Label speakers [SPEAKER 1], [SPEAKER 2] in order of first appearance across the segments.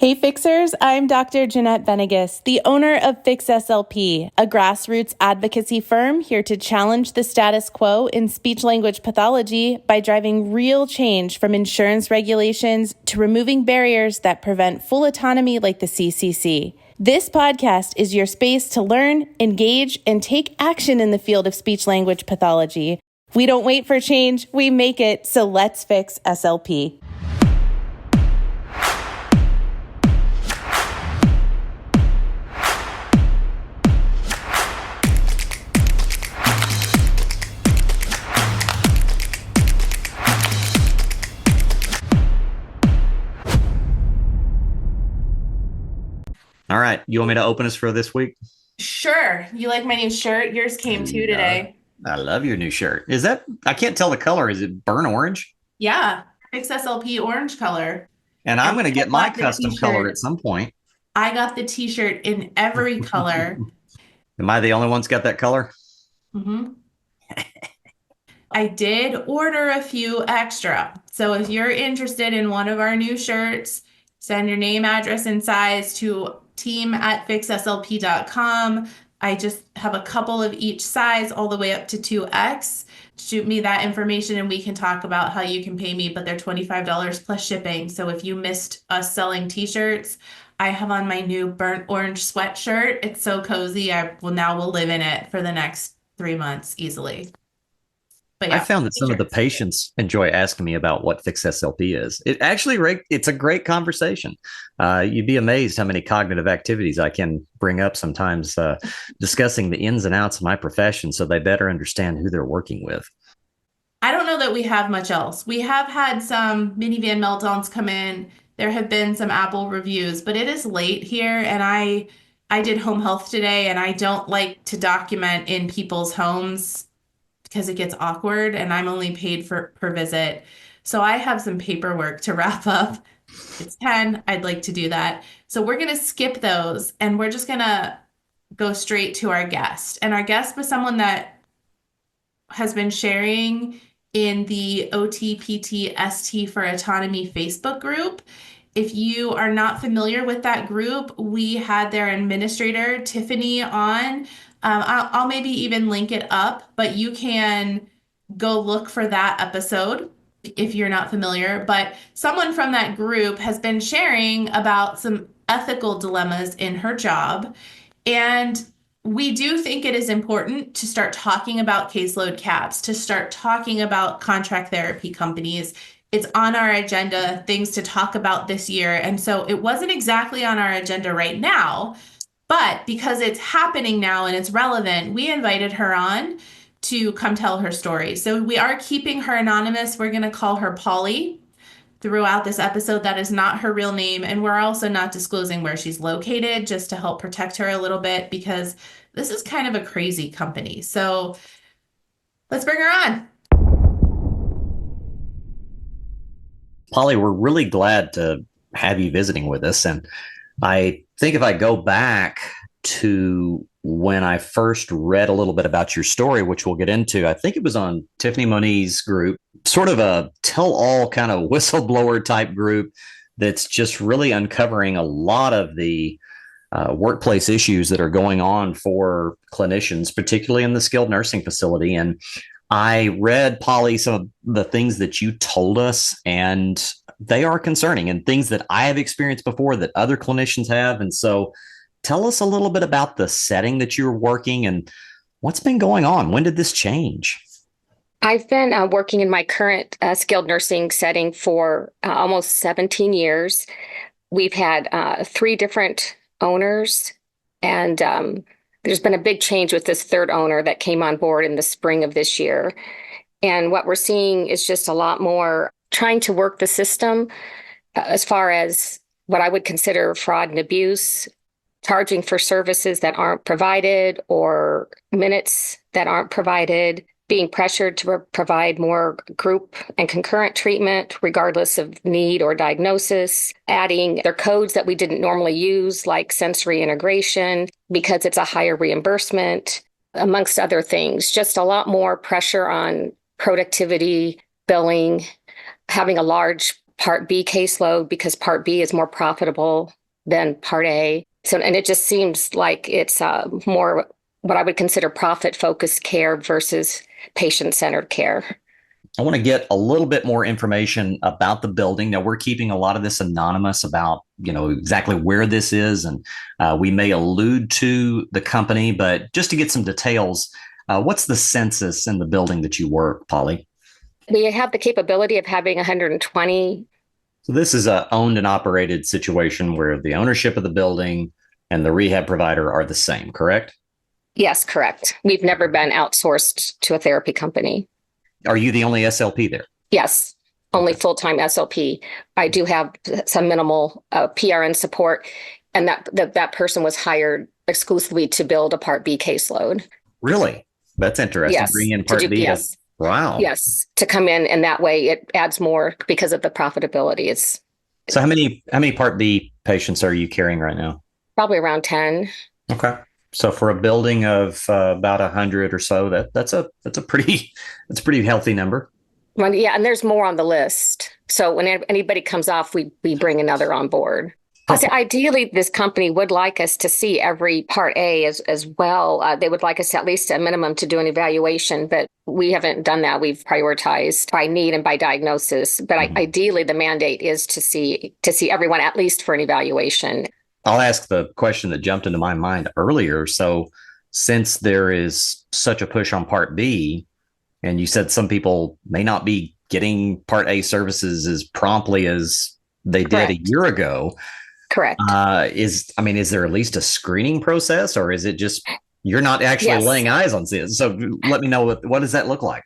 [SPEAKER 1] Hey Fixers, I'm Dr. Jeanette Benigas, the owner of Fix SLP, a grassroots advocacy firm here to challenge the status quo in speech-language pathology by driving real change from insurance regulations to removing barriers that prevent full autonomy like the CCC. This podcast is your space to learn, engage, and take action in the field of speech-language pathology. We don't wait for change, we make it, so let's fix SLP.
[SPEAKER 2] All right. You want me to open us for this week?
[SPEAKER 1] Sure. You like my new shirt? Yours came too today.
[SPEAKER 2] I love your new shirt. I can't tell the color. Is it burnt orange?
[SPEAKER 1] Yeah. Fix SLP orange color.
[SPEAKER 2] And I'm going to get my custom color at some point.
[SPEAKER 1] I got the t-shirt in every color.
[SPEAKER 2] Am I the only one that's got that color?
[SPEAKER 1] Mm-hmm. I did order a few extra. So if you're interested in one of our new shirts, send your name, address, and size to team@fixslp.com. I just have a couple of each size all the way up to 2X. Shoot me that information and we can talk about how you can pay me, but they're $25 plus shipping. So if you missed us selling t-shirts, I have on my new burnt orange sweatshirt. It's so cozy. I will live in it for the next 3 months easily.
[SPEAKER 2] Yeah, I found that some of the patients enjoy asking me about what Fix SLP is. It's a great conversation. You'd be amazed how many cognitive activities I can bring up sometimes discussing the ins and outs of my profession so they better understand who they're working with.
[SPEAKER 1] I don't know that we have much else. We have had some minivan meltdowns come in. There have been some Apple reviews, but it is late here and I did home health today and I don't like to document in people's homes because it gets awkward and I'm only paid per visit. So I have some paperwork to wrap up. It's 10. I'd like to do that. So we're going to skip those and we're just going to go straight to our guest. And our guest was someone that has been sharing in the OTPT ST for Autonomy Facebook group. If you are not familiar with that group, we had their administrator, Tiffany, on. I'll maybe even link it up, but you can go look for that episode if you're not familiar. But someone from that group has been sharing about some ethical dilemmas in her job. And we do think it is important to start talking about caseload caps, to start talking about contract therapy companies. It's on our agenda, things to talk about this year. And so it wasn't exactly on our agenda right now. But because it's happening now and it's relevant, we invited her on to come tell her story. So we are keeping her anonymous. We're going to call her Polly throughout this episode. That is not her real name. And we're also not disclosing where she's located just to help protect her a little bit because this is kind of a crazy company. So let's bring her on.
[SPEAKER 2] Polly, we're really glad to have you visiting with us. And I think if I go back to when I first read a little bit about your story, which we'll get into, I think it was on Tiffany Moni's group, sort of a tell-all kind of whistleblower type group that's just really uncovering a lot of the workplace issues that are going on for clinicians, particularly in the skilled nursing facility. And I read, Polly, some of the things that you told us, and they are concerning and things that I have experienced before that other clinicians have. And so tell us a little bit about the setting that you're working and what's been going on. When did this change?
[SPEAKER 3] I've been working in my current skilled nursing setting for almost 17 years. We've had 3 different owners, and there's been a big change with this third owner that came on board in the spring of this year. And what we're seeing is just a lot more trying to work the system as far as what I would consider fraud and abuse, charging for services that aren't provided or minutes that aren't provided, being pressured to provide more group and concurrent treatment regardless of need or diagnosis, adding their codes that we didn't normally use, like sensory integration, because it's a higher reimbursement, amongst other things. Just a lot more pressure on productivity, billing, having a large Part B caseload because Part B is more profitable than Part A. So, and it just seems like it's more what I would consider profit-focused care versus patient-centered care.
[SPEAKER 2] I want to get a little bit more information about the building. Now, we're keeping a lot of this anonymous about, exactly where this is. And we may allude to the company, but just to get some details, what's the census in the building that you work, Polly?
[SPEAKER 3] We have the capability of having 120.
[SPEAKER 2] So this is a owned and operated situation where the ownership of the building and the rehab provider are the same, correct?
[SPEAKER 3] Yes, correct. We've never been outsourced to a therapy company.
[SPEAKER 2] Are you the only SLP there?
[SPEAKER 3] Yes, only
[SPEAKER 2] Okay.
[SPEAKER 3] full-time SLP. I do have some minimal PRN support, and that person was hired exclusively to build a Part B caseload.
[SPEAKER 2] Really? That's interesting.
[SPEAKER 3] Yes,
[SPEAKER 2] Bring in Part B to,
[SPEAKER 3] yes,
[SPEAKER 2] wow.
[SPEAKER 3] yes, to come in, and that way it adds more because of the profitability. It's
[SPEAKER 2] So how many Part B patients are you carrying right now?
[SPEAKER 3] probably around 10.
[SPEAKER 2] Okay. So for a building of about 100 or so, that's a pretty healthy number.
[SPEAKER 3] Well, yeah, and there's more on the list. So when anybody comes off, we bring another on board. I say ideally, this company would like us to see every Part A as well. They would like us at least a minimum to do an evaluation, but we haven't done that. We've prioritized by need and by diagnosis. But ideally, the mandate is to see everyone at least for an evaluation.
[SPEAKER 2] I'll ask the question that jumped into my mind earlier. So since there is such a push on Part B, and you said some people may not be getting Part A services as promptly as they did a
[SPEAKER 3] Correct.
[SPEAKER 2] year ago,
[SPEAKER 3] Correct.
[SPEAKER 2] is there at least a screening process, or is it just you're not actually
[SPEAKER 3] Yes.
[SPEAKER 2] laying eyes on this? So let me know what does that look like?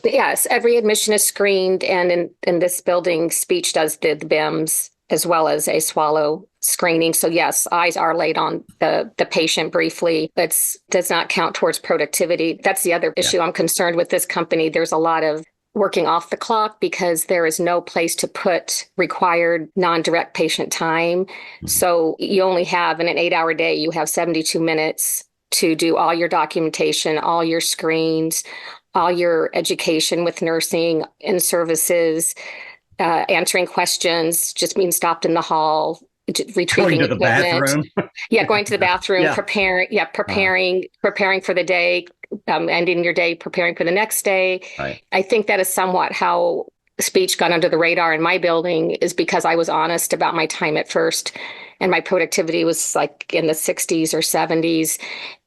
[SPEAKER 3] Yes, every admission is screened, and in this building, speech does the BIMS as well as a swallow screening. So yes, eyes are laid on the patient briefly. That does not count towards productivity. That's the other issue I'm concerned with this company. There's a lot of working off the clock because there is no place to put required non-direct patient time. So you only have in an 8-hour day, you have 72 minutes to do all your documentation, all your screens, all your education with nursing and services, answering questions, just being stopped in the hall, retrieving
[SPEAKER 2] Going to the
[SPEAKER 3] equipment.
[SPEAKER 2] bathroom.
[SPEAKER 3] Yeah, going to the bathroom,
[SPEAKER 2] Yeah.
[SPEAKER 3] preparing for the day, ending your day, preparing for the next day.
[SPEAKER 2] Right.
[SPEAKER 3] I think that is somewhat how speech got under the radar in my building is because I was honest about my time at first. And my productivity was like in the 60s or 70s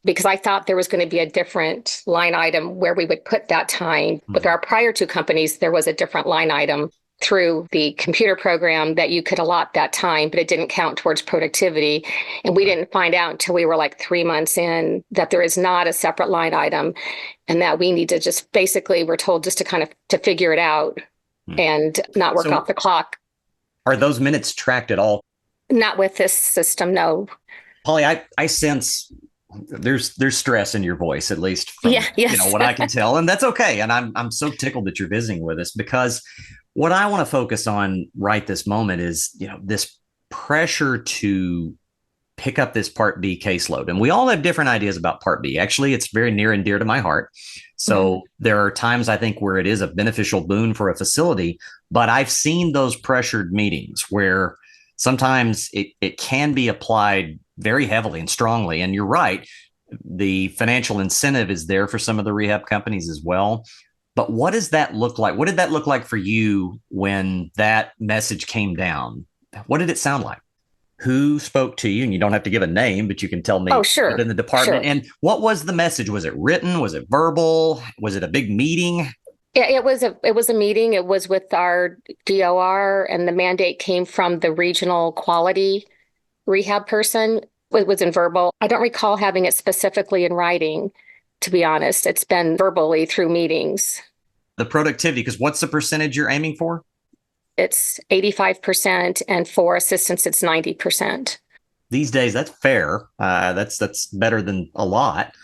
[SPEAKER 3] because I thought there was going to be a different line item where we would put that time. With our prior two companies, there was a different line item through the computer program that you could allot that time, but it didn't count towards productivity. And we didn't find out until we were like 3 months in that there is not a separate line item and that we need to just basically, we're told just to kind of to figure it out and not work off the clock.
[SPEAKER 2] Are those minutes tracked at all?
[SPEAKER 3] Not with this system, no.
[SPEAKER 2] Polly, I sense there's stress in your voice, at least from
[SPEAKER 3] Yes.
[SPEAKER 2] what I can tell, and that's okay. And I'm so tickled that you're visiting with us because what I want to focus on right this moment is this pressure to pick up this Part B caseload, and we all have different ideas about Part B. Actually, it's very near and dear to my heart. So there are times I think where it is a beneficial boon for a facility, but I've seen those pressured meetings where sometimes it can be applied very heavily and strongly. And you're right, the financial incentive is there for some of the rehab companies as well. But what does that look like? What did that look like for you when that message came down? What did it sound like? Who spoke to you? And you don't have to give a name, but you can tell me.
[SPEAKER 3] Oh, sure.
[SPEAKER 2] In the department.
[SPEAKER 3] Sure.
[SPEAKER 2] And what was the message? Was it written? Was it verbal? Was it a big meeting?
[SPEAKER 3] It was a meeting. It was with our DOR, and the mandate came from the regional quality rehab person. It was in verbal. I don't recall having it specifically in writing, to be honest. It's been verbally through meetings.
[SPEAKER 2] The productivity, because what's the percentage you're aiming for?
[SPEAKER 3] It's 85%, and for assistants, it's 90%.
[SPEAKER 2] These days, that's fair. That's better than a lot.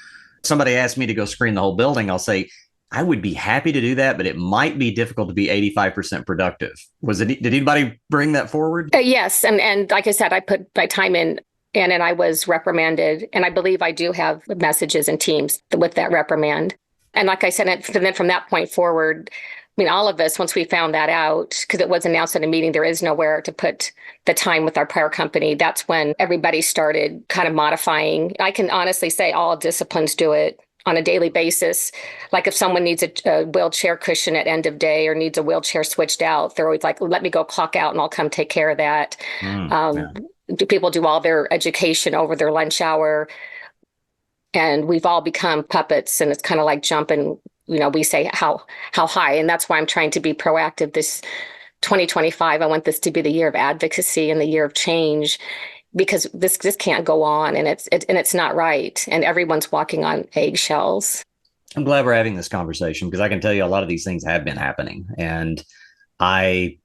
[SPEAKER 2] Somebody asked me to go screen the whole building. I'll say, I would be happy to do that, but it might be difficult to be 85% productive. Did anybody bring that forward?
[SPEAKER 3] Yes. And like I said, I put my time in and I was reprimanded. And I believe I do have messages and teams with that reprimand. And like I said, and then from that point forward, I mean, all of us, once we found that out, because it was announced at a meeting, there is nowhere to put the time with our prior company. That's when everybody started kind of modifying. I can honestly say all disciplines do it on a daily basis. Like if someone needs a wheelchair cushion at end of day or needs a wheelchair switched out, they're always like, let me go clock out and I'll come take care of that.
[SPEAKER 2] Yeah.
[SPEAKER 3] Do people do all their education over their lunch hour? And we've all become puppets, and it's kind of like jumping. We say how high, and that's why I'm trying to be proactive. This 2025, I want this to be the year of advocacy and the year of change, because this can't go on, and it's not right, and everyone's walking on eggshells.
[SPEAKER 2] I'm glad we're having this conversation because I can tell you a lot of these things have been happening. And I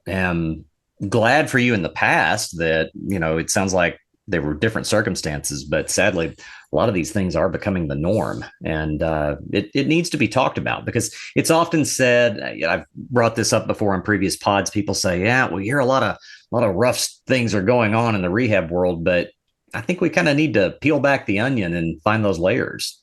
[SPEAKER 2] am glad for you in the past that, it sounds like there were different circumstances, but sadly, a lot of these things are becoming the norm. And it needs to be talked about because it's often said, I've brought this up before in previous pods. People say, yeah, well, you hear a lot of rough things are going on in the rehab world, but I think we kind of need to peel back the onion and find those layers.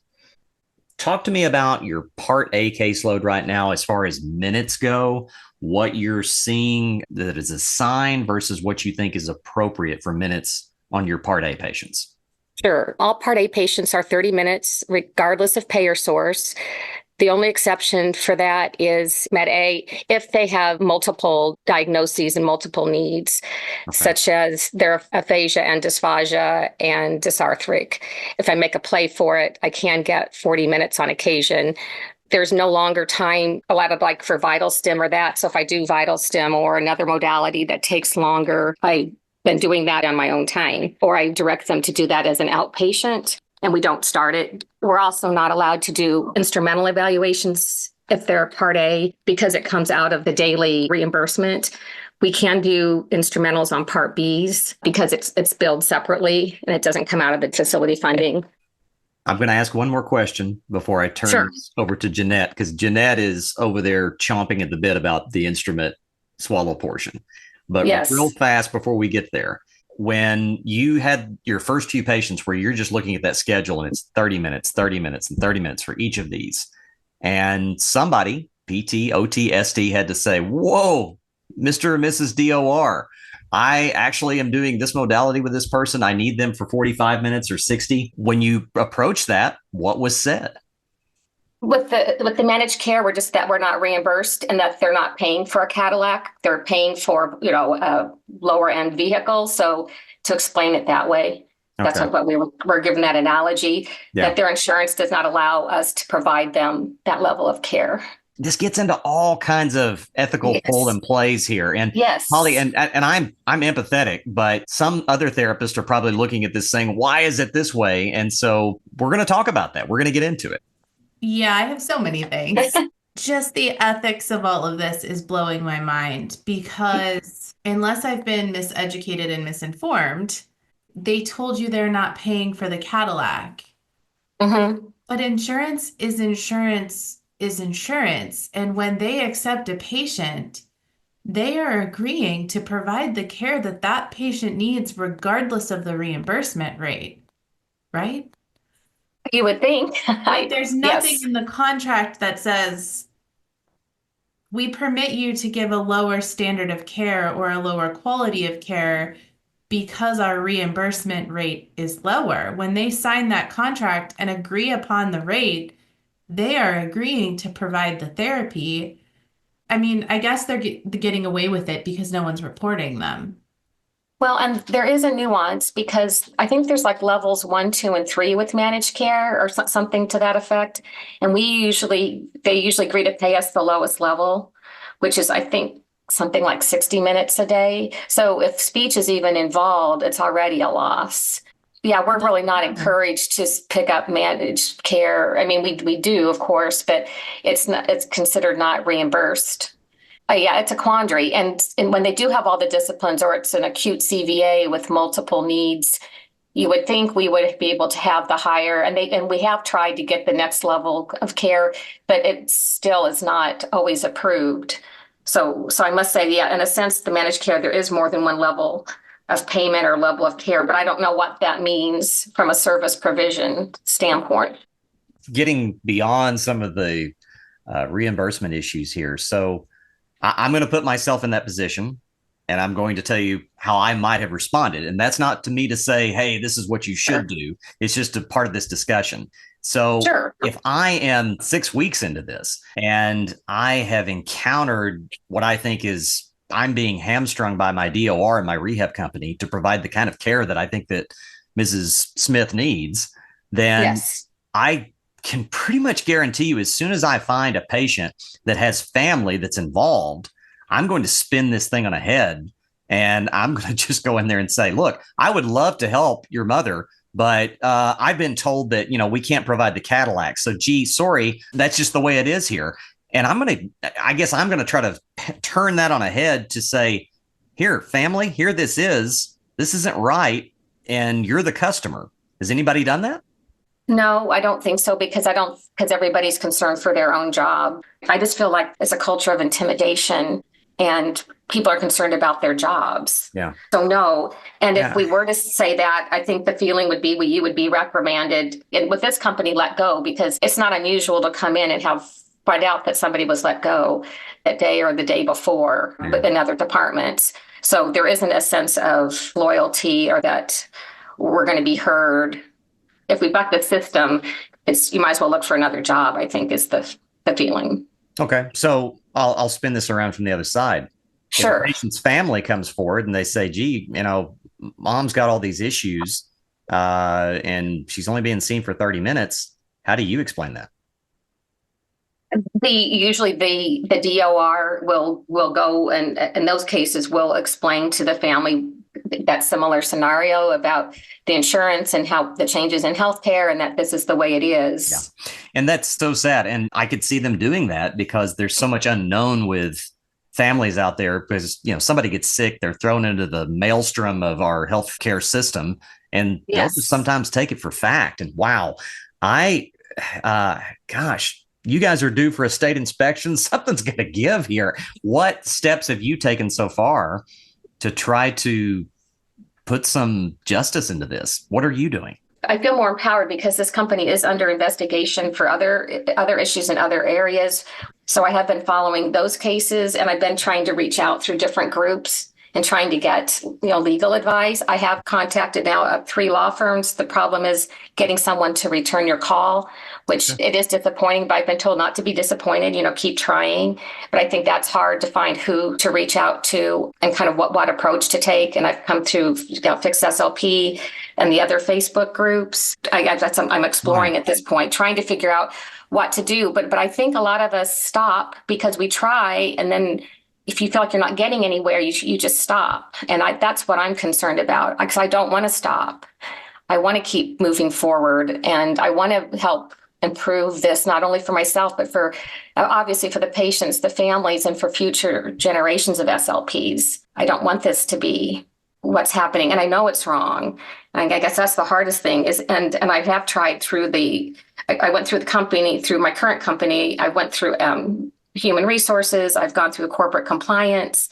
[SPEAKER 2] Talk to me about your Part A caseload right now as far as minutes go, what you're seeing that is a sign versus what you think is appropriate for minutes on your Part A patients.
[SPEAKER 3] Sure. All Part A patients are 30 minutes, regardless of payer source. The only exception for that is Med A if they have multiple diagnoses and multiple needs,
[SPEAKER 2] Okay.
[SPEAKER 3] such as their aphasia and dysphagia and dysarthric. If I make a play for it, I can get 40 minutes on occasion. There's no longer time allotted like for vital stim or that. So if I do vital stim or another modality that takes longer, I've been doing that on my own time, or I direct them to do that as an outpatient and we don't start it. We're also not allowed to do instrumental evaluations if they're Part A because it comes out of the daily reimbursement. We can do instrumentals on Part Bs because it's billed separately and it doesn't come out of the facility funding.
[SPEAKER 2] I'm going to ask one more question before I turn
[SPEAKER 3] Sure.
[SPEAKER 2] this over to Jeanette, because Jeanette is over there chomping at the bit about the instrument swallow portion. But real
[SPEAKER 3] Yes.
[SPEAKER 2] fast before we get there, when you had your first few patients where you're just looking at that schedule and it's 30 minutes, 30 minutes, and 30 minutes for each of these, and somebody, PT, OT, ST, had to say, whoa, Mr. or Mrs. DOR, I actually am doing this modality with this person. I need them for 45 minutes or 60. When you approach that, what was said?
[SPEAKER 3] With the managed care, we're not reimbursed and that they're not paying for a Cadillac. They're paying for, a lower end vehicle. So to explain it that way, that's
[SPEAKER 2] Okay.
[SPEAKER 3] what we're given that analogy
[SPEAKER 2] Yeah.
[SPEAKER 3] that their insurance does not allow us to provide them that level of care.
[SPEAKER 2] This gets into all kinds of ethical pull
[SPEAKER 3] Yes.
[SPEAKER 2] and plays here. And Holly,
[SPEAKER 3] Yes.
[SPEAKER 2] and I'm empathetic, but some other therapists are probably looking at this saying, why is it this way? And so we're going to talk about that. We're going to get into it.
[SPEAKER 1] Yeah, I have so many things. Just the ethics of all of this is blowing my mind because unless I've been miseducated and misinformed, they told you they're not paying for the Cadillac.
[SPEAKER 3] Hmm.
[SPEAKER 1] But insurance is insurance is insurance. And when they accept a patient, they are agreeing to provide the care that that patient needs, regardless of the reimbursement rate, right?
[SPEAKER 3] You would think.
[SPEAKER 1] Like there's nothing
[SPEAKER 3] Yes.
[SPEAKER 1] in the contract that says we permit you to give a lower standard of care or a lower quality of care because our reimbursement rate is lower. When they sign that contract and agree upon the rate, they are agreeing to provide the therapy. I mean, I guess they're getting away with it because no one's reporting them.
[SPEAKER 3] Well, and there is a nuance because I think there's like levels 1, 2, and 3 with managed care or something to that effect. And they usually agree to pay us the lowest level, which is, I think, something like 60 minutes a day. So if speech is even involved, it's already a loss. Yeah, we're really not encouraged to pick up managed care. I mean, we do, of course, but it's considered not reimbursed. Yeah, it's a quandary. And when they do have all the disciplines or it's an acute CVA with multiple needs, you would think we would be able to have the higher and we have tried to get the next level of care, but it still is not always approved. So I must say, yeah, in a sense, the managed care, there is more than one level of payment or level of care, but I don't know what that means from a service provision standpoint.
[SPEAKER 2] Getting beyond some of the reimbursement issues here. So I'm going to put myself in that position and I'm going to tell you how I might have responded. And that's not to me to say, hey, this is what you should
[SPEAKER 3] Sure.
[SPEAKER 2] do. It's just a part of this discussion. So
[SPEAKER 3] Sure.
[SPEAKER 2] if I am 6 weeks into this and I have encountered what I think is I'm being hamstrung by my DOR and my rehab company to provide the kind of care that I think that Mrs. Smith needs, then
[SPEAKER 3] Yes.
[SPEAKER 2] I can pretty much guarantee you as soon as I find a patient that has family that's involved, I'm going to spin this thing on a head and I'm going to just go in there and say, look, I would love to help your mother, but I've been told that, we can't provide the Cadillac. So, gee, sorry, that's just the way it is here. And I guess I'm going to try to turn that on a head to say, here, family, here this isn't right. And you're the customer. Has anybody done that?
[SPEAKER 3] No, I don't think so because everybody's concerned for their own job. I just feel like it's a culture of intimidation and people are concerned about their jobs.
[SPEAKER 2] Yeah.
[SPEAKER 3] So no. And if
[SPEAKER 2] Yeah.
[SPEAKER 3] we were to say that, I think the feeling would be you would be reprimanded and with this company let go because it's not unusual to come in and find out that somebody was let go that day or the day before in other departments. So there isn't a sense of loyalty or that we're going to be heard. If we buck the system, you might as well look for another job, I think is the feeling.
[SPEAKER 2] Okay. So I'll spin this around from the other side. If a
[SPEAKER 3] Sure.
[SPEAKER 2] patient's family comes forward and they say, gee, mom's got all these issues and she's only being seen for 30 minutes. How do you explain that?
[SPEAKER 3] Usually the DOR will go and in those cases will explain to the family that similar scenario about the insurance and how the changes in healthcare and that this is the way it is.
[SPEAKER 2] Yeah. And that's so sad. And I could see them doing that because there's so much unknown with families out there because, somebody gets sick, they're thrown into the maelstrom of our healthcare system and they'll just
[SPEAKER 3] Yes.
[SPEAKER 2] sometimes take it for fact. And wow, gosh, you guys are due for a state inspection. Something's going to give here. What steps have you taken so far to try to put some justice into this? What are you doing?
[SPEAKER 3] I feel more empowered because this company is under investigation for other issues in other areas. So I have been following those cases and I've been trying to reach out through different groups and trying to get, legal advice. I have contacted now 3 law firms. The problem is getting someone to return your call, which it is disappointing, but I've been told not to be disappointed, keep trying. But I think that's hard to find who to reach out to and kind of what approach to take. And I've come through Fix SLP and the other Facebook groups. I'm exploring at this point, trying to figure out what to do. But I think a lot of us stop because we try and then if you feel like you're not getting anywhere, you just stop. And that's what I'm concerned about because I don't want to stop. I want to keep moving forward and I want to help improve this, not only for myself, but for obviously for the patients, the families, and for future generations of SLPs. I don't want this to be what's happening. And I know it's wrong. And I guess that's the hardest thing and I have tried I went through the company, through my current company, I went through human resources. I've gone through corporate compliance.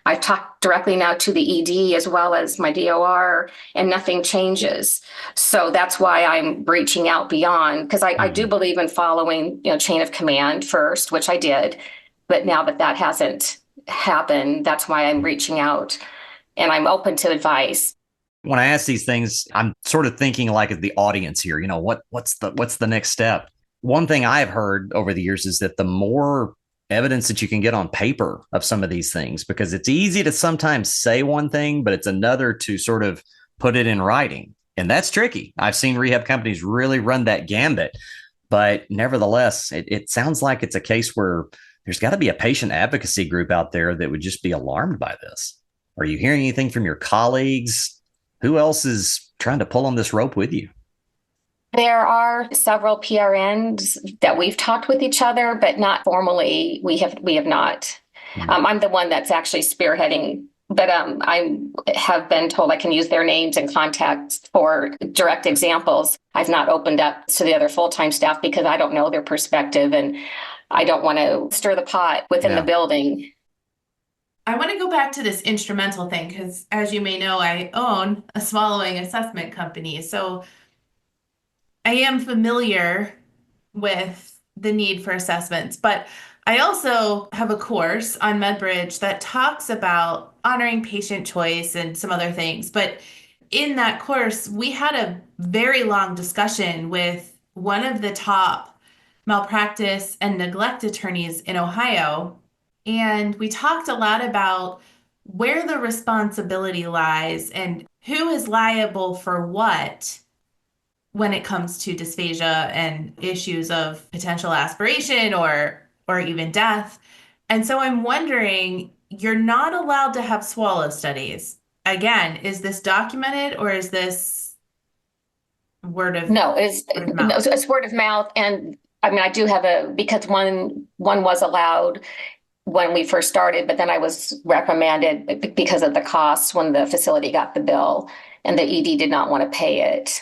[SPEAKER 3] I've talked directly now to the ED as well as my DOR, and nothing changes. So that's why I'm reaching out beyond, because I do believe in following, chain of command first, which I did. But now that hasn't happened, that's why I'm reaching out and I'm open to advice.
[SPEAKER 2] When I ask these things, I'm sort of thinking like the audience here, what's the next step? One thing I've heard over the years is that the more evidence that you can get on paper of some of these things, because it's easy to sometimes say one thing, but it's another to sort of put it in writing. And that's tricky. I've seen rehab companies really run that gambit. But nevertheless, it sounds like it's a case where there's got to be a patient advocacy group out there that would just be alarmed by this. Are you hearing anything from your colleagues? Who else is trying to pull on this rope with you?
[SPEAKER 3] There are several PRNs that we've talked with each other, but not formally. We have not. I'm the one that's actually spearheading, but I have been told I can use their names and contacts for direct examples. I've not opened up to the other full-time staff because I don't know their perspective and I don't want to stir the pot within the building.
[SPEAKER 1] I want to go back to this instrumental thing because, as you may know, I own a swallowing assessment company. So I am familiar with the need for assessments, but I also have a course on MedBridge that talks about honoring patient choice and some other things. But in that course, we had a very long discussion with one of the top malpractice and neglect attorneys in Ohio. And we talked a lot about where the responsibility lies and who is liable for what when it comes to dysphagia and issues of potential aspiration or even death. And so I'm wondering, you're not allowed to have swallow studies. Again, is this documented or is this word of
[SPEAKER 3] No, it's
[SPEAKER 1] word of
[SPEAKER 3] no,
[SPEAKER 1] mouth?
[SPEAKER 3] it's word of mouth, and I mean I do have a because one was allowed when we first started, but then I was reprimanded because of the costs when the facility got the bill, and the ED did not want to pay it.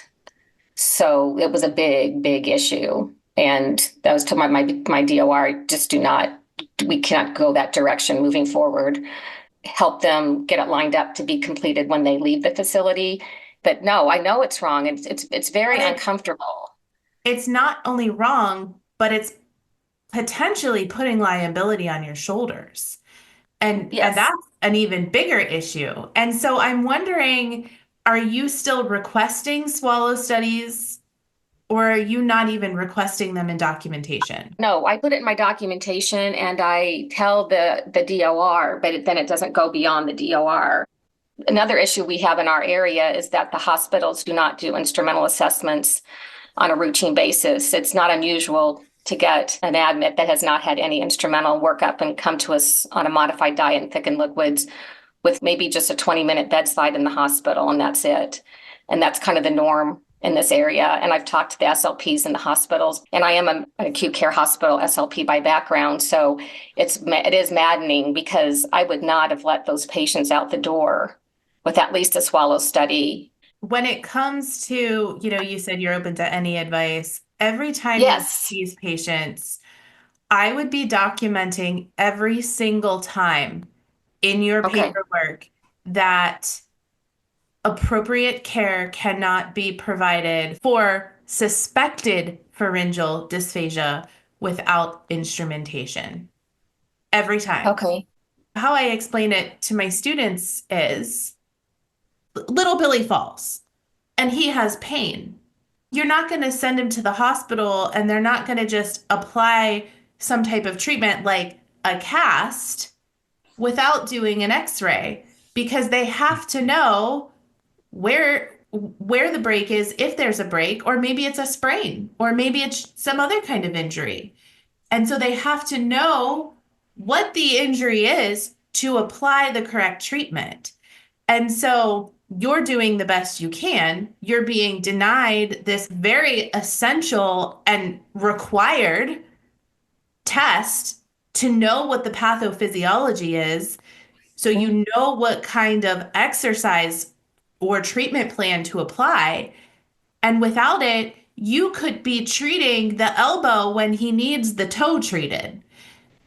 [SPEAKER 3] So it was a big issue. And that was to my DOR, just do not, we cannot go that direction moving forward. Help them get it lined up to be completed when they leave the facility. But no, I know it's wrong. It's very
[SPEAKER 1] But
[SPEAKER 3] uncomfortable.
[SPEAKER 1] it's not only wrong, but it's potentially putting liability on your shoulders. And
[SPEAKER 3] Yes.
[SPEAKER 1] that's an even bigger issue. And so I'm wondering, are you still requesting swallow studies or are you not even requesting them in documentation?
[SPEAKER 3] No, I put it in my documentation and I tell the DOR, but then it doesn't go beyond the DOR. Another issue we have in our area is that the hospitals do not do instrumental assessments on a routine basis. It's not unusual to get an admit that has not had any instrumental workup and come to us on a modified diet and thickened liquids with maybe just a 20-minute bedside in the hospital, and that's it. And that's kind of the norm in this area. And I've talked to the SLPs in the hospitals, and I am an acute care hospital SLP by background. So it is maddening because I would not have let those patients out the door with at least a swallow study.
[SPEAKER 1] When it comes to, you said you're open to any advice. Every time you see
[SPEAKER 3] Yes.
[SPEAKER 1] these patients, I would be documenting every single time in your
[SPEAKER 3] Okay.
[SPEAKER 1] paperwork that appropriate care cannot be provided for suspected pharyngeal dysphagia without instrumentation. Every time.
[SPEAKER 3] Okay.
[SPEAKER 1] How I explain it to my students is little Billy falls and he has pain. You're not going to send him to the hospital and they're not going to just apply some type of treatment like a cast without doing an x-ray because they have to know where the break is, if there's a break, or maybe it's a sprain, or maybe it's some other kind of injury. And so they have to know what the injury is to apply the correct treatment. And so you're doing the best you can. You're being denied this very essential and required test to know what the pathophysiology is so you know what kind of exercise or treatment plan to apply. And without it, you could be treating the elbow when he needs the toe treated.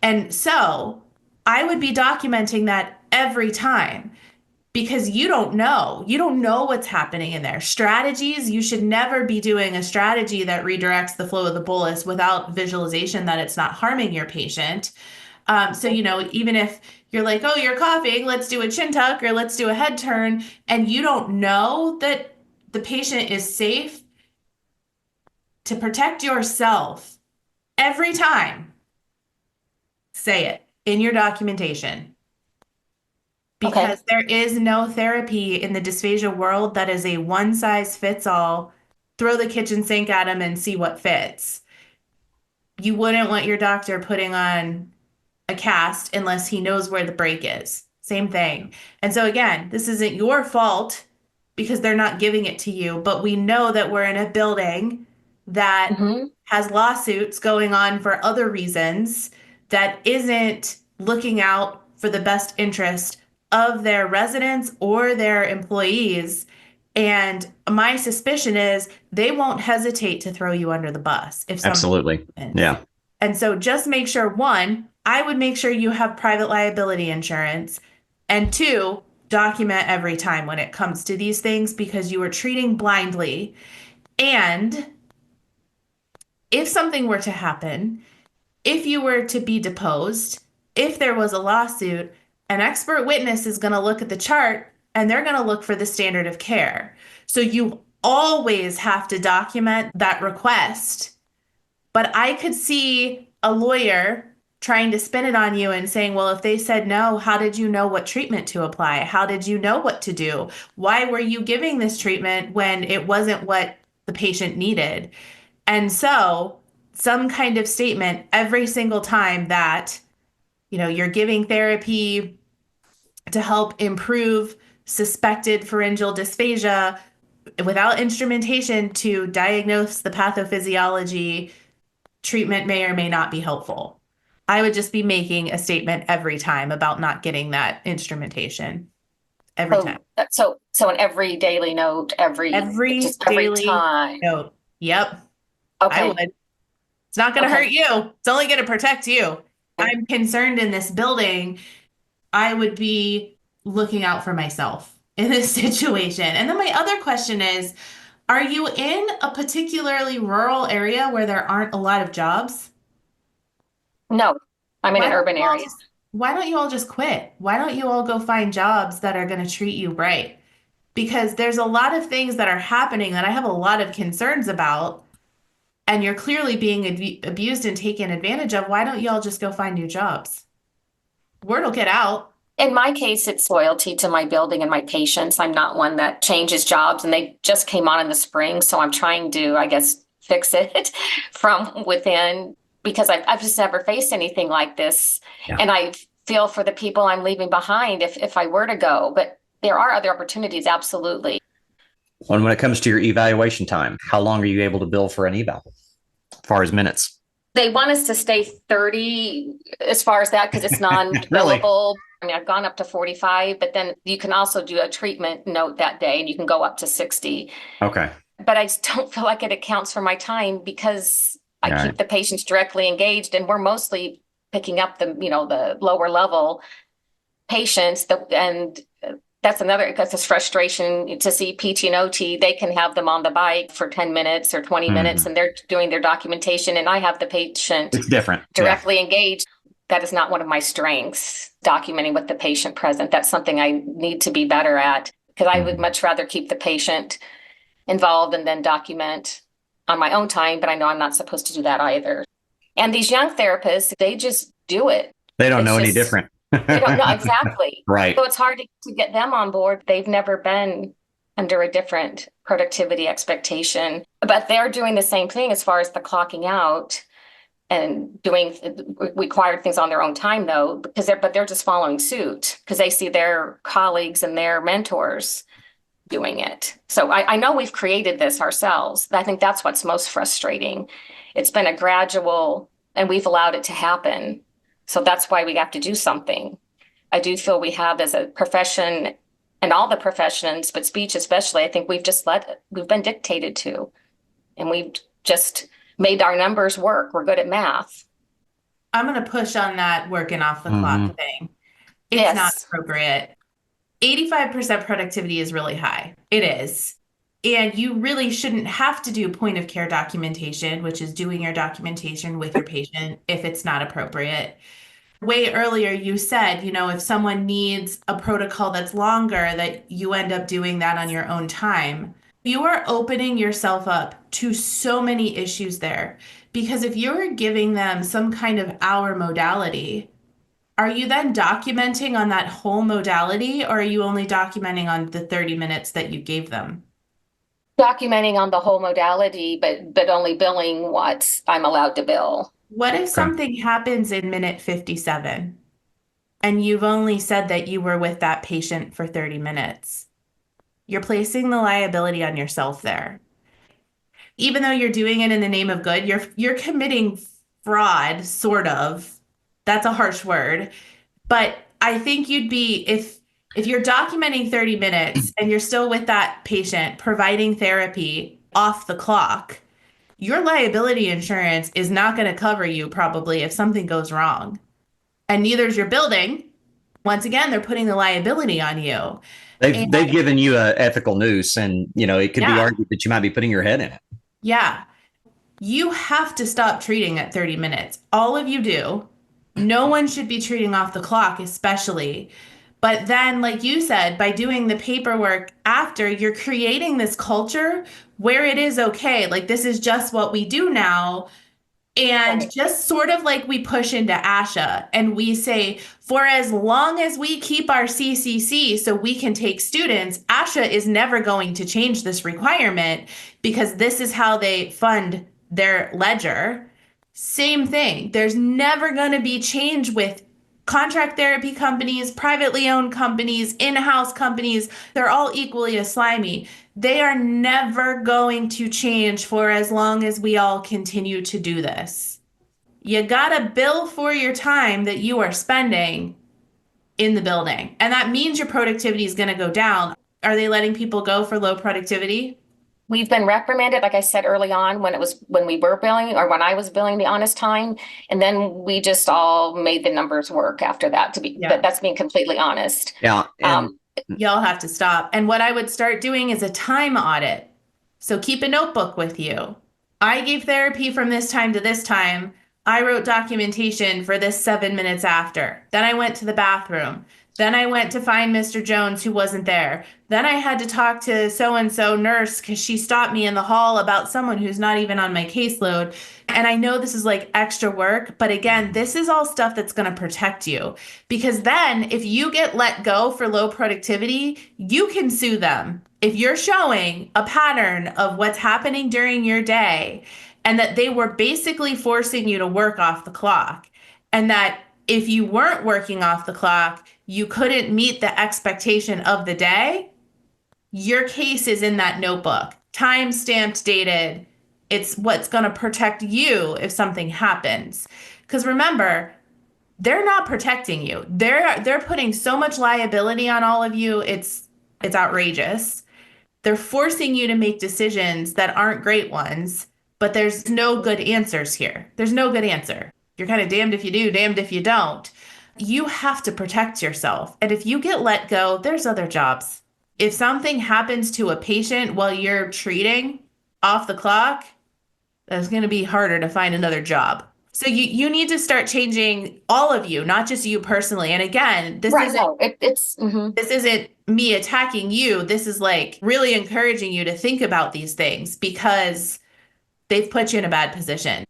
[SPEAKER 1] And so I would be documenting that every time because you don't know. You don't know what's happening in there. Strategies, you should never be doing a strategy that redirects the flow of the bolus without visualization that it's not harming your patient. So, even if you're like, oh, you're coughing, let's do a chin tuck or let's do a head turn, and you don't know that the patient is safe to protect yourself every time, say it in your documentation
[SPEAKER 3] Okay.
[SPEAKER 1] because there is no therapy in the dysphagia world that is a one size fits all, throw the kitchen sink at them and see what fits. You wouldn't want your doctor putting on a cast unless he knows where the break is. Same thing. And so, again, this isn't your fault because they're not giving it to you, but we know that we're in a building that
[SPEAKER 3] Hmm.
[SPEAKER 1] has lawsuits going on for other reasons that isn't looking out for the best interest of their residents or their employees. And my suspicion is they won't hesitate to throw you under the bus if something
[SPEAKER 2] Absolutely.
[SPEAKER 1] happens.
[SPEAKER 2] Yeah.
[SPEAKER 1] And so just make sure one, I would make sure you have private liability insurance. And two, document every time when it comes to these things because you are treating blindly. And if something were to happen, if you were to be deposed, if there was a lawsuit, an expert witness is going to look at the chart and they're going to look for the standard of care. So you always have to document that request. But I could see a lawyer trying to spin it on you and saying, well, if they said no, how did you know what treatment to apply? How did you know what to do? Why were you giving this treatment when it wasn't what the patient needed? And so, some kind of statement every single time that, you're giving therapy to help improve suspected pharyngeal dysphagia without instrumentation to diagnose the pathophysiology, treatment may or may not be helpful. I would just be making a statement every time about not getting that instrumentation every time.
[SPEAKER 4] So an every daily note,
[SPEAKER 1] Every
[SPEAKER 4] just every
[SPEAKER 1] daily
[SPEAKER 4] time.
[SPEAKER 1] note. Yep, I
[SPEAKER 4] Okay.
[SPEAKER 1] would. It's not going to
[SPEAKER 4] Okay.
[SPEAKER 1] hurt you. It's only going to protect you. I'm concerned in this building. I would be looking out for myself in this situation. And then my other question is, are you in a particularly rural area where there aren't a lot of jobs?
[SPEAKER 4] No, I'm in
[SPEAKER 1] Why
[SPEAKER 4] an
[SPEAKER 1] don't
[SPEAKER 4] urban
[SPEAKER 1] you all
[SPEAKER 4] area.
[SPEAKER 1] just why don't you all just quit? Why don't you all go find jobs that are going to treat you right? Because there's a lot of things that are happening that I have a lot of concerns about, and you're clearly being abused and taken advantage of. Why don't you all just go find new jobs? Word will get out.
[SPEAKER 4] In my case, it's loyalty to my building and my patients. I'm not one that changes jobs, and they just came on in the spring. So I'm trying to, I guess, fix it from within because I've just never faced anything like this.
[SPEAKER 2] Yeah.
[SPEAKER 4] And I feel for the people I'm leaving behind if I were to go. But there are other opportunities, absolutely.
[SPEAKER 2] When it comes to your evaluation time, how long are you able to bill for an eval as far as minutes?
[SPEAKER 4] They want us to stay 30 as far as that because it's
[SPEAKER 2] Really?
[SPEAKER 4] non-billable. I mean, I've gone up to 45, but then you can also do a treatment note that day and you can go up to 60.
[SPEAKER 2] Okay.
[SPEAKER 4] But I just don't feel like it accounts for my time because I
[SPEAKER 2] All right.
[SPEAKER 4] keep the patients directly engaged and we're mostly picking up the lower level patients and that's another because it's frustration to see PT and OT. They can have them on the bike for 10 minutes or 20 minutes
[SPEAKER 2] Mhm.
[SPEAKER 4] and they're doing their documentation and I have the patient
[SPEAKER 2] It's different. Yeah.
[SPEAKER 4] directly engaged. That is not one of my strengths, documenting with the patient present. That's something I need to be better at because I would
[SPEAKER 2] Mhm.
[SPEAKER 4] much rather keep the patient involved and then document on my own time, but I know I'm not supposed to do that either. And these young therapists, they just do it.
[SPEAKER 2] They don't
[SPEAKER 4] It's
[SPEAKER 2] know any
[SPEAKER 4] just,
[SPEAKER 2] different.
[SPEAKER 4] they don't know exactly.
[SPEAKER 2] Right.
[SPEAKER 4] So it's hard to get them on board. They've never been under a different productivity expectation, but they're doing the same thing as far as the clocking out and doing required things on their own time though, but they're just following suit because they see their colleagues and their mentors doing it. So I know we've created this ourselves. I think that's what's most frustrating. It's been a gradual, and we've allowed it to happen. So that's why we have to do something. I do feel we have as a profession and all the professions, but speech especially, I think we've been dictated to, and we've just made our numbers work. We're good at math.
[SPEAKER 1] I'm going to push on that working off the
[SPEAKER 2] Hmm.
[SPEAKER 1] clock thing. It's not
[SPEAKER 4] Yes.
[SPEAKER 1] appropriate. 85% productivity is really high. It is. And you really shouldn't have to do point of care documentation, which is doing your documentation with your patient if it's not appropriate. Way earlier, you said, if someone needs a protocol that's longer, that you end up doing that on your own time. You are opening yourself up to so many issues there because if you're giving them some kind of hour modality, are you then documenting on that whole modality or are you only documenting on the 30 minutes that you gave them?
[SPEAKER 4] Documenting on the whole modality, but only billing what I'm allowed to bill.
[SPEAKER 1] What if
[SPEAKER 2] Okay.
[SPEAKER 1] something happens in minute 57 and you've only said that you were with that patient for 30 minutes? You're placing the liability on yourself there. Even though you're doing it in the name of good, you're committing fraud, sort of. That's a harsh word. But I think you'd be if you're documenting 30 minutes and you're still with that patient providing therapy off the clock, your liability insurance is not going to cover you probably if something goes wrong. And neither is your building. Once again, they're putting the liability on you. And
[SPEAKER 2] They've given you a ethical noose, and it could be
[SPEAKER 1] yeah,
[SPEAKER 2] argued that you might be putting your head in it.
[SPEAKER 1] yeah. You have to stop treating at 30 minutes. All of you do. No one should be treating off the clock, especially. But then, like you said, by doing the paperwork after, you're creating this culture where it is okay. Like, this is just what we do now. And
[SPEAKER 4] Right.
[SPEAKER 1] just sort of like we push into ASHA and we say, for as long as we keep our CCC so we can take students, ASHA is never going to change this requirement because this is how they fund their ledger. Same thing. There's never going to be change with contract therapy companies, privately owned companies, in-house companies. They're all equally as slimy. They are never going to change for as long as we all continue to do this. You gotta bill for your time that you are spending in the building. And that means your productivity is gonna go down. Are they letting people go for low productivity?
[SPEAKER 4] We've been reprimanded, like I said early on, when we were billing or when I was billing the honest time, and then we just all made the numbers work after that. But
[SPEAKER 1] Yeah.
[SPEAKER 4] that's being completely honest.
[SPEAKER 2] Yeah. And
[SPEAKER 4] Um,
[SPEAKER 1] Y'all have to stop. And what I would start doing is a time audit. So keep a notebook with you. I gave therapy from this time to this time. I wrote documentation for this 7 minutes after. Then I went to the bathroom. Then I went to find Mr. Jones, who wasn't there. Then I had to talk to so and so nurse because she stopped me in the hall about someone who's not even on my caseload. And I know this is like extra work, but again, this is all stuff that's going to protect you. Because then if you get let go for low productivity, you can sue them. If you're showing a pattern of what's happening during your day and that they were basically forcing you to work off the clock, and that if you weren't working off the clock, you couldn't meet the expectation of the day, your case is in that notebook, time stamped, dated. It's what's going to protect you if something happens. Because remember, they're not protecting you. They're putting so much liability on all of you. It's outrageous. They're forcing you to make decisions that aren't great ones, but there's no good answers here. There's no good answer. You're kind of damned if you do, damned if you don't. You have to protect yourself. And if you get let go, there's other jobs. If something happens to a patient while you're treating off the clock, it's going to be harder to find another job. So you need to start changing, all of you, not just you personally. And again,
[SPEAKER 4] right. No, it's mhm.
[SPEAKER 1] this isn't me attacking you. This is like really encouraging you to think about these things because they've put you in a bad position.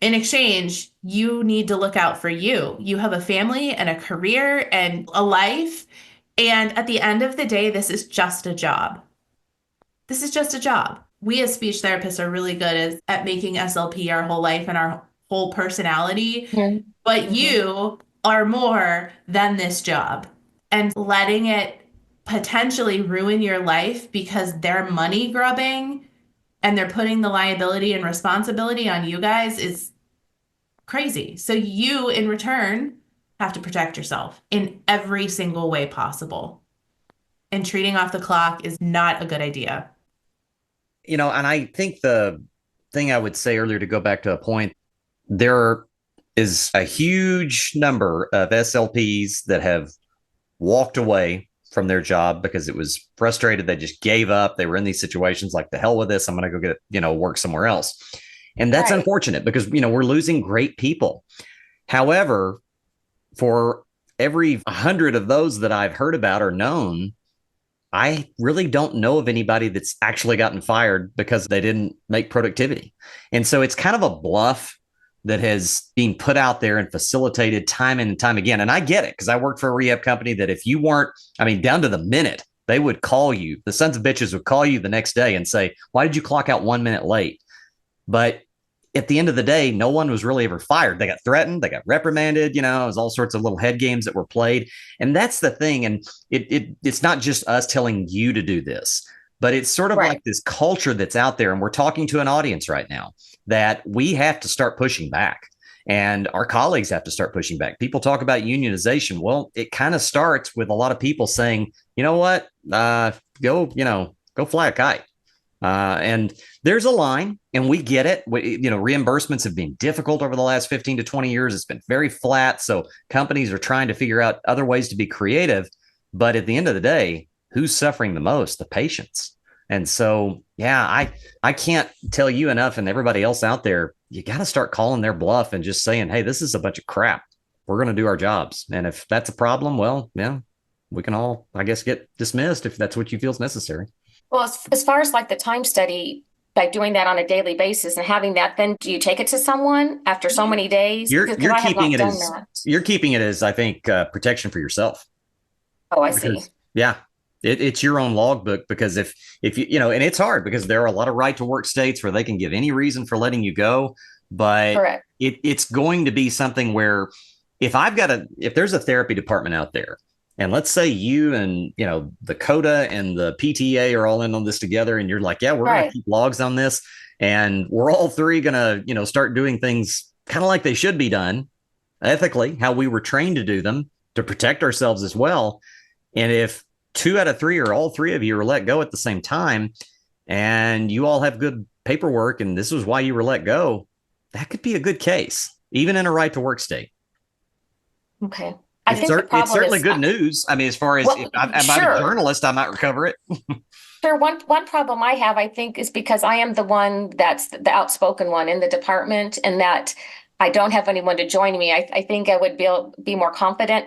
[SPEAKER 1] In exchange, you need to look out for you. You have a family and a career and a life. And at the end of the day, this is just a job. This is just a job. We as speech therapists are really good at making SLP our whole life and our whole personality.
[SPEAKER 4] Mhm.
[SPEAKER 1] But
[SPEAKER 4] Mhm.
[SPEAKER 1] you are more than this job. And letting it potentially ruin your life because they're money grubbing and they're putting the liability and responsibility on you guys is crazy. So you, in return, have to protect yourself in every single way possible. And treating off the clock is not a good idea.
[SPEAKER 2] and I think the thing I would say earlier, to go back to a point, there is a huge number of SLPs that have walked away from their job because it was frustrated. They just gave up. They were in these situations like, the hell with this. I'm going to go get, work somewhere else. And that's
[SPEAKER 4] Right.
[SPEAKER 2] unfortunate because, we're losing great people. However, for every 100 of those that I've heard about or known, I really don't know of anybody that's actually gotten fired because they didn't make productivity. And so it's kind of a bluff that has been put out there and facilitated time and time again. And I get it because I worked for a rehab company that if you weren't, down to the minute, they would call you. The sons of bitches would call you the next day and say, why did you clock out 1 minute late? But at the end of the day, no one was really ever fired. They got threatened, they got reprimanded, it was all sorts of little head games that were played. And that's the thing. And it's not just us telling you to do this, but it's sort of
[SPEAKER 4] Right.
[SPEAKER 2] like this culture that's out there. And we're talking to an audience right now that we have to start pushing back. And our colleagues have to start pushing back. People talk about unionization. Well, it kind of starts with a lot of people saying, you know what, go fly a kite. And there's a line, and we get it. Reimbursements have been difficult over the last 15 to 20 years. It's been very flat. So companies are trying to figure out other ways to be creative. But at the end of the day, who's suffering the most? The patients. And so, yeah, I can't tell you enough, and everybody else out there, you got to start calling their bluff and just saying, hey, this is a bunch of crap. We're going to do our jobs. And if that's a problem, well, yeah, we can all, I guess, get dismissed if that's what you feel is necessary.
[SPEAKER 4] Well, as far as like the time study, like doing that on a daily basis and having that, then do you take it to someone after so many days? Because
[SPEAKER 2] You're
[SPEAKER 4] I have
[SPEAKER 2] keeping
[SPEAKER 4] not
[SPEAKER 2] it
[SPEAKER 4] done
[SPEAKER 2] as
[SPEAKER 4] that.
[SPEAKER 2] you're keeping it as I think protection for yourself.
[SPEAKER 4] Oh, I see.
[SPEAKER 2] Because yeah, it's your own logbook. Because if you and it's hard because there are a lot of right to work states where they can give any reason for letting you go, but
[SPEAKER 4] Correct.
[SPEAKER 2] it's going to be something where if there's a therapy department out there, and let's say you and the CODA and the PTA are all in on this together, and you're like, yeah, we're going to
[SPEAKER 4] Right.
[SPEAKER 2] keep logs on this, and we're all three going to start doing things kind of like they should be done ethically, how we were trained to do them to protect ourselves as well. And if two out of three or all three of you are let go at the same time, and you all have good paperwork, and this was why you were let go, that could be a good case, even in a right to work state.
[SPEAKER 4] Okay. I
[SPEAKER 2] It's,
[SPEAKER 4] think the
[SPEAKER 2] it's
[SPEAKER 4] problem
[SPEAKER 2] certainly
[SPEAKER 4] is,
[SPEAKER 2] good news. I mean, as far as if
[SPEAKER 4] well,
[SPEAKER 2] I'm a
[SPEAKER 4] sure.
[SPEAKER 2] journalist, I might recover it.
[SPEAKER 4] Sure. One problem I have, I think, is because I am the one that's the outspoken one in the department, and that I don't have anyone to join me. I think I would be more confident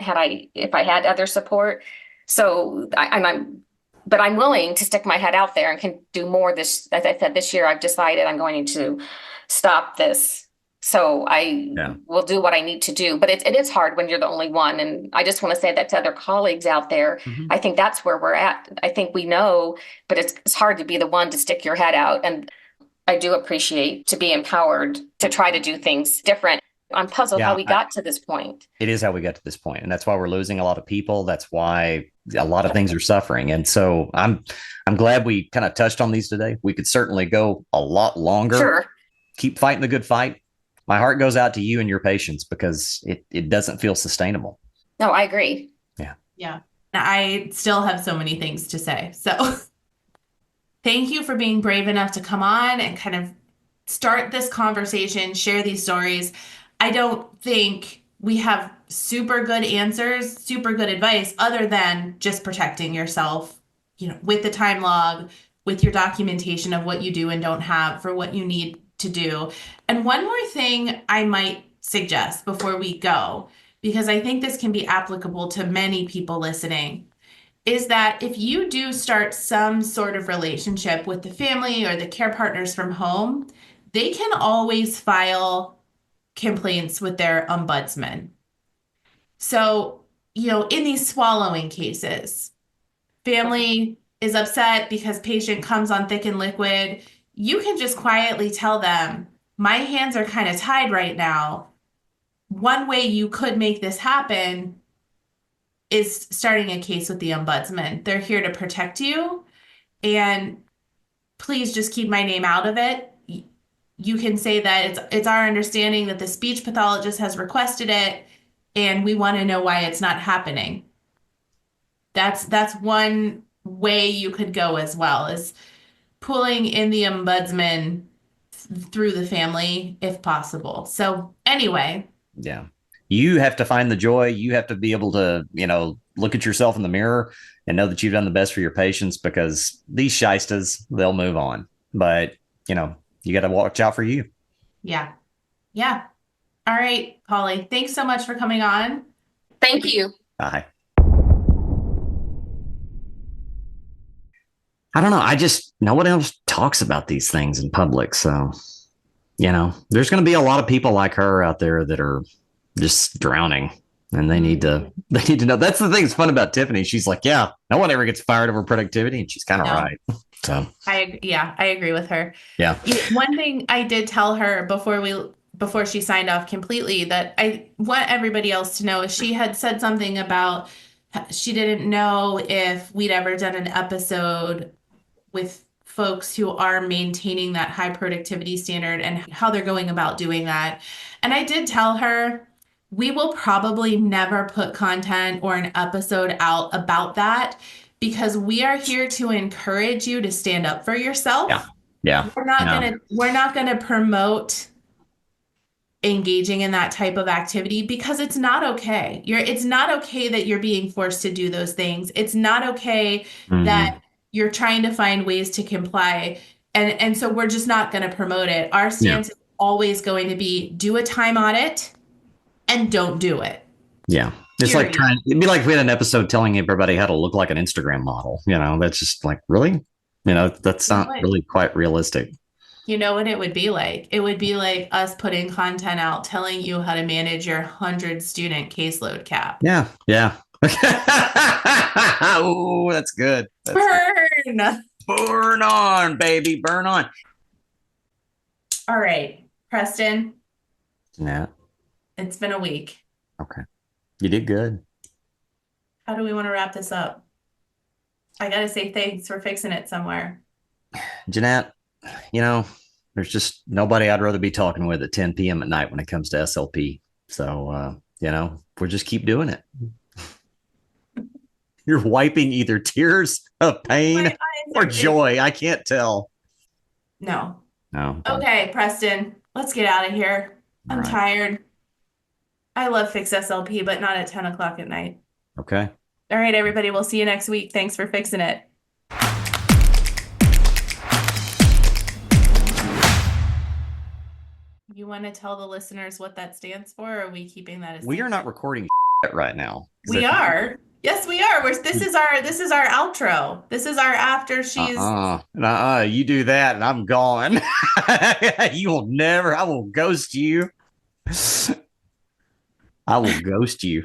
[SPEAKER 4] if I had other support. So but I'm willing to stick my head out there and can do more. This, as I said, this year I've decided I'm going to stop this. So I
[SPEAKER 2] Yeah.
[SPEAKER 4] will do what I need to do. But it is hard when you're the only one. And I just want to say that to other colleagues out there.
[SPEAKER 2] Mm-hmm.
[SPEAKER 4] I think that's where we're at. I think we know, but it's hard to be the one to stick your head out. And I do appreciate to be empowered to try to do things different. I'm puzzled how
[SPEAKER 2] Yeah.
[SPEAKER 4] we got to this point.
[SPEAKER 2] It is how we got to this point, and that's why we're losing a lot of people. That's why a lot of things are suffering. And so I'm glad we kind of touched on these today. We could certainly go a lot longer.
[SPEAKER 4] Sure.
[SPEAKER 2] Keep fighting the good fight. My heart goes out to you and your patients because it doesn't feel sustainable.
[SPEAKER 4] No, I agree.
[SPEAKER 2] Yeah.
[SPEAKER 1] Yeah. I still have so many things to say. So thank you for being brave enough to come on and kind of start this conversation, share these stories. I don't think we have super good answers, super good advice, other than just protecting yourself, with the time log, with your documentation of what you do and don't have for what you need to do. And one more thing I might suggest before we go, because I think this can be applicable to many people listening, is that if you do start some sort of relationship with the family or the care partners from home, they can always file complaints with their ombudsman. So, in these swallowing cases, family is upset because patient comes on thick and liquid. You can just quietly tell them, my hands are kind of tied right now. One way you could make this happen is starting a case with the ombudsman. They're here to protect you, and please just keep my name out of it. You can say that it's our understanding that the speech pathologist has requested it, and we want to know why it's not happening. That's one way you could go as well, is pulling in the ombudsman through the family if possible. So anyway,
[SPEAKER 2] Yeah. You have to find the joy. You have to be able to, look at yourself in the mirror and know that you've done the best for your patients, because these shystas, they'll move on. But, you got to watch out for you.
[SPEAKER 1] yeah. Yeah. All right, Polly, thanks so much for coming on.
[SPEAKER 4] Thank you.
[SPEAKER 2] Bye. I don't know. No one else talks about these things in public. So, there's going to be a lot of people like her out there that are just drowning, and they need to know. That's the thing that's fun about Tiffany. She's like, yeah, no one ever gets fired over productivity. And she's kind of
[SPEAKER 1] No.
[SPEAKER 2] right. So,
[SPEAKER 1] I agree with her.
[SPEAKER 2] yeah.
[SPEAKER 1] One thing I did tell her before she signed off completely that I want everybody else to know is she had said something about she didn't know if we'd ever done an episode with folks who are maintaining that high productivity standard and how they're going about doing that. And I did tell her we will probably never put content or an episode out about that, because we are here to encourage you to stand up for yourself.
[SPEAKER 2] Yeah. Yeah.
[SPEAKER 1] We're not gonna promote engaging in that type of activity, because it's not okay. It's not okay that you're being forced to do those things. It's not okay
[SPEAKER 2] Mm-hmm.
[SPEAKER 1] that you're trying to find ways to comply. And so we're just not going to promote it. Our
[SPEAKER 2] Yeah.
[SPEAKER 1] stance is always going to be do a time audit and don't do it.
[SPEAKER 2] Yeah. It's like
[SPEAKER 1] Period.
[SPEAKER 2] it'd be like if we had an episode telling everybody how to look like an Instagram model. That's just like, really? That's
[SPEAKER 1] You know
[SPEAKER 2] not
[SPEAKER 1] what?
[SPEAKER 2] really quite realistic.
[SPEAKER 1] You know what it would be like? It would be like us putting content out telling you how to manage your 100 student caseload cap.
[SPEAKER 2] Yeah. Yeah. Oh, that's good. That's good.
[SPEAKER 1] Burn.
[SPEAKER 2] Burn on, baby. Burn on.
[SPEAKER 1] All right, Preston,
[SPEAKER 2] Yeah.
[SPEAKER 1] it's been a week.
[SPEAKER 2] Okay. You did good.
[SPEAKER 1] How do we want to wrap this up? I got to say thanks for fixing it somewhere.
[SPEAKER 2] Jeanette, there's just nobody I'd rather be talking with at 10 p.m. at night when it comes to SLP. So, we'll just keep doing it. You're wiping either tears of pain
[SPEAKER 1] My eyes
[SPEAKER 2] or
[SPEAKER 1] are
[SPEAKER 2] joy. I can't tell.
[SPEAKER 1] No.
[SPEAKER 2] No.
[SPEAKER 1] Okay, Preston, let's get out of here.
[SPEAKER 2] All
[SPEAKER 1] I'm
[SPEAKER 2] right.
[SPEAKER 1] tired. I love Fix SLP, but not at 10 o'clock at night.
[SPEAKER 2] Okay.
[SPEAKER 1] All right, everybody, we'll see you next week. Thanks for fixing it. You want to tell the listeners what that stands for, or are we keeping that as
[SPEAKER 2] We are
[SPEAKER 1] secret?
[SPEAKER 2] not recording right now.
[SPEAKER 1] We are. Yes, we are. This is our outro. This is our after she's
[SPEAKER 2] You do that and I'm gone. You will never, I will ghost you. I will ghost you.